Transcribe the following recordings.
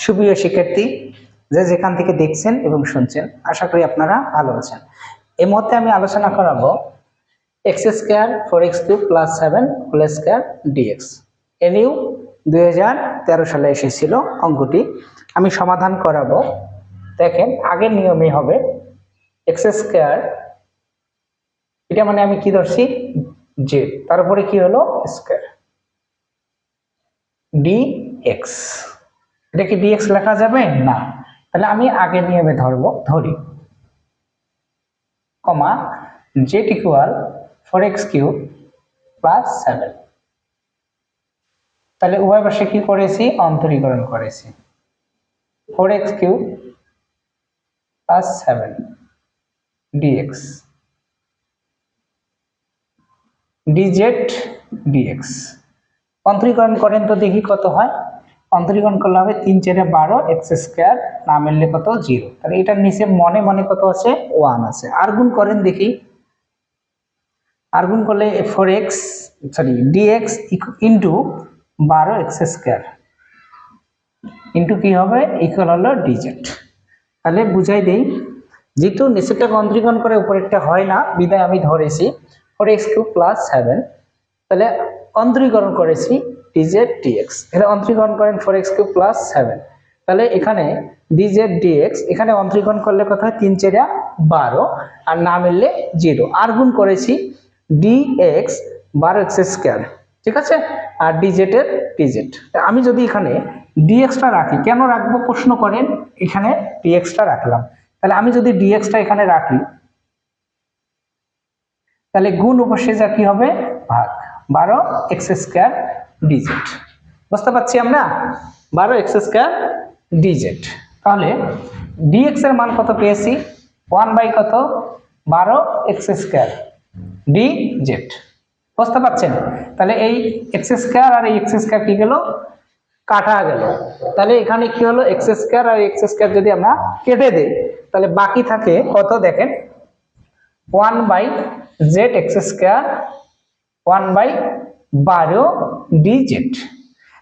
সুপ্রিয় শিক্ষার্থী, যে যেখান থেকে দেখছেন এবং শুনছেন, আশা করি আপনারা ভালো আছেন। এই মুহূর্তে আমি আলোচনা করাবো x square 4x³ + 7 whole square dx. এনিউ 2013 সালে এসেছিল অঙ্কটি। আমি সমাধান করাবো। দেখেন, আগের নিয়মে হবে এক্স স্কোয়ার, এটা মানে আমি কি ধরছি জে, তারপরে কি হলো স্কোয়ার ডিএক্স। এটা কি ডিএক্স লেখা যাবে না? তাহলে আমি আগের নিয়মে ধরি কমা জেড ইকুয়াল 4x³ + 7। তাহলে উভয় পাশে কি করেছি? অন্তরীকরণ করেছি। 4x³ + 7 dx DZ dx. অন্তরীকরণ করেন তো দেখি কত হয়। অন্তরীকরণ করলে হবে 3 × 4 = 12, x² না মিললে কত? 0। তাহলে এটার নিচে মনে মনে কত আছে? 1 আছে। আর গুণ করেন দেখি। আর গুণ করলে dx ইন্টু 12 x² ইন্টু কি হবে? ইকুয়াল হলো ডিজেড। তাহলে বুঝাই দেই, যেহেতু নিচেরটাকে অন্তরীকরণ করে উপরেরটা হয় না, বিদায় আমি ধরেছি 4x³ + 7। তাহলে অন্তরীকরণ করেছি ডিজেড ডিএক্স। এখানে অন্তরীকরণ করেন 4x³ + 7। তাহলে এখানে ডিজেড ডিএক্স, এখানে অন্তরীকরণ করলে কত হয়? 3 × 4 = 12, আর না মিললে 0। আর গুণ করেছি ডিএক্স 12x², ঠিক আছে, আর ডিজেড এর ডিজেড। আমি যদি এখানে ডিএক্সটা রাখি, কেন রাখবো প্রশ্ন করেন, এখানে ডিএক্সটা রাখলাম। তাহলে আমি যদি ডিএক্সটা এখানে রাখি, তাহলে গুণ উপসে যা কি হবে? ভাগ 12x² ডিজেড। বুঝতে পারছি আমরা? 12x² DZ. তাহলে ডিএক্স এর মান কত পেয়েছি? 1/কত? 12x² DZ. বুঝতে পারছেন? তাহলে এই x² আর এই x² কি গেল? কাটা গেল। তাহলে এখানে কি হলো? x² আর x² যদি আমরা কেটে দেই, তাহলে বাকি থাকে কত? দেখেন, 1/zx² 1/12 ডিজেড।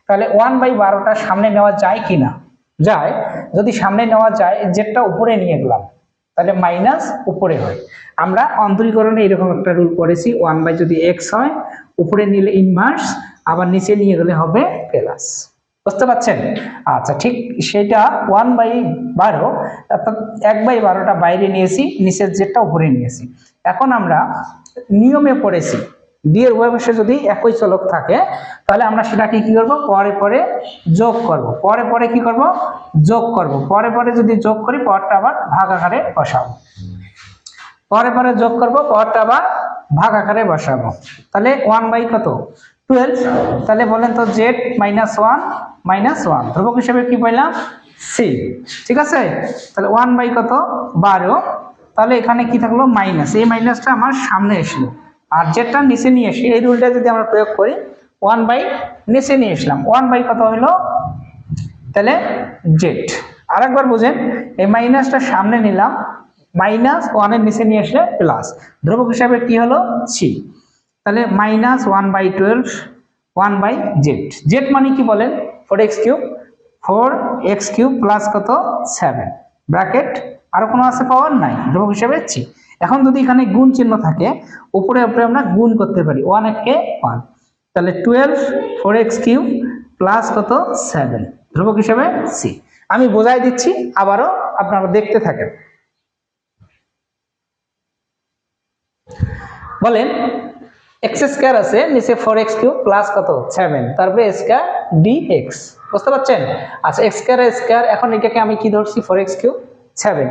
তাহলে 1/12টা সামনে নেওয়া যায় কিনা? যায়। যদি সামনে নেওয়া যায়, জেডটা উপরে নিয়ে গেলাম, তাহলে মাইনাস উপরে হয়। আমরা অন্তরীকরণে এরকম একটা রুল করেছি, 1/ যদি x হয়, উপরে নিলে ইনভার্স, আবার নিচে নিয়ে গেলে হবে প্লাস। বুঝতে পারছেন? আচ্ছা, ঠিক সেটা 1/12, অর্থাৎ 1/12টা বাইরে নিয়েছি, নিচের জেডটা উপরে নিয়েছি। এখন আমরা নিয়মে পড়েছি ডি এর উভয় পাশে যদি একই চলক থাকে, তাহলে আমরা সেটাকে কি করব? পরে পরে যোগ করব। পরে পরে কি করব? যোগ করব। পরে পরে যদি যোগ করি, পরটা আবার ভাগ আকারে বসাবো। পরে পরে যোগ করব, পরটা আবার ভাগ আকারে বসাবো। তাহলে 1/ কত? 12। তাহলে বলেন তো z -1 ধ্রুবক হিসেবে কি পাইলাম? c, ঠিক আছে। তাহলে 1/ কত? 12। তাহলে এখানে কি থাকলো? মাইনাস। এই মাইনাসটা আমার সামনে এসলো, আর জেডটা নিচে নিয়ে আসি। এই রুলটা যদি আমরা প্রয়োগ করি, 1/ নিচে নিয়ে আসলাম, 1/ কত হইলো? তাহলে জেড। আরেকবার বুঝেন, এই মাইনাসটা সামনে নিলাম, -1 এর নিচে নিয়ে আসলে প্লাস, ধ্রুবক হিসাবে কি হলো? সি। তাহলে -1/12 1/z। জেড মানে কি বলেন? 4x³ প্লাস কত? 7 ব্র্যাকেট। আর কোনো আছে? পাওয়ার নাই, ধ্রুবক হিসাবে সি। এখন যদি এখানে গুণ চিহ্ন থাকে, উপরে উপরে আমরা গুণ করতে পারি, 1 × 1। তাহলে 12 4x³ প্লাস কত? 7 ধ্রুবক হিসাবে সি। আমি বোঝাই দিচ্ছি, আবারও আপনারা দেখতে থাকেন। বলেন x² আছে, নিচে 4x³ প্লাস কত? 7, তারপরে স্কয়ার dx। বুঝতে পারছেন? আচ্ছা, x², এখন এটাকে আমি কি ধরছি? 4x³ 7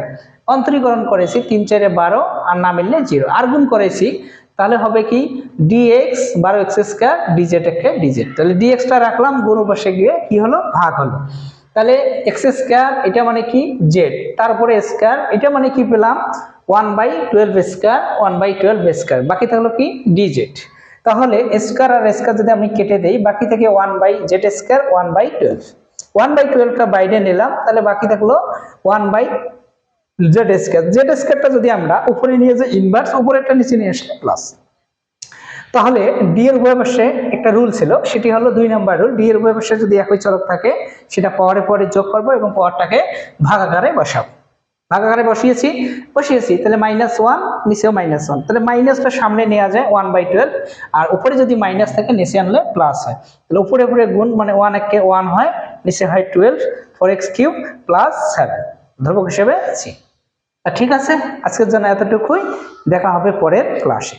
অন্তরীকরণ করেছি, 3 × 4 = 12, আর না মিললে 0। আর গুণ করেছি, তাহলে হবে কি? dx 12x² ডিজেড একে ডিজেড। তাহলে dxটা রাখলাম, গুণ পাশে গিয়ে কি হলো? ভাগ হলো। তাহলে x² এটা মানে কি? z, তারপরে স্কয়ার, এটা মানে কি পেলাম? 1/12² 1/12², বাকি থাকলো কি? ডিজেড। তাহলে স্কয়ার আর স্কয়ার যদি আমি কেটে দেই, বাকি থেকে 1/z² 1/12। 1/12টা বাইরে নিলাম, তাহলে বাকি থাকলো 1/z²। z² যদি আমরা উপরে নিয়ে যাই ইনভার্স, উপরেরটা নিচে নিয়ে আসলে প্লাস। তাহলে ডি এর উভয় পাশে একটা রুল ছিল, সেটি হলো 2 নম্বর রুল। ডি এর উভয় পাশে যদি একই চলক থাকে সেটা পাওয়ারে পরে যোগ করব এবং পাওয়ারটাকে ভাগাকারে বসাবো। ভাগাকারে বসিয়েছি তাহলে -1 নিচেও -1, তাহলে মাইনাসটা সামনে নেওয়া যায় 1/12, আর উপরে যদি মাইনাস থাকে নিচে আনলে প্লাস হয়। তাহলে উপরে উপরে গুণ মানে 1 একে 1 হয়, নিচে হয় 12 4x³ + 7 ধ্রুবক হিসেবে আছে। ঠিক আছে, আজকের জন্য এতটুকুই, দেখা হবে পরের ক্লাসে।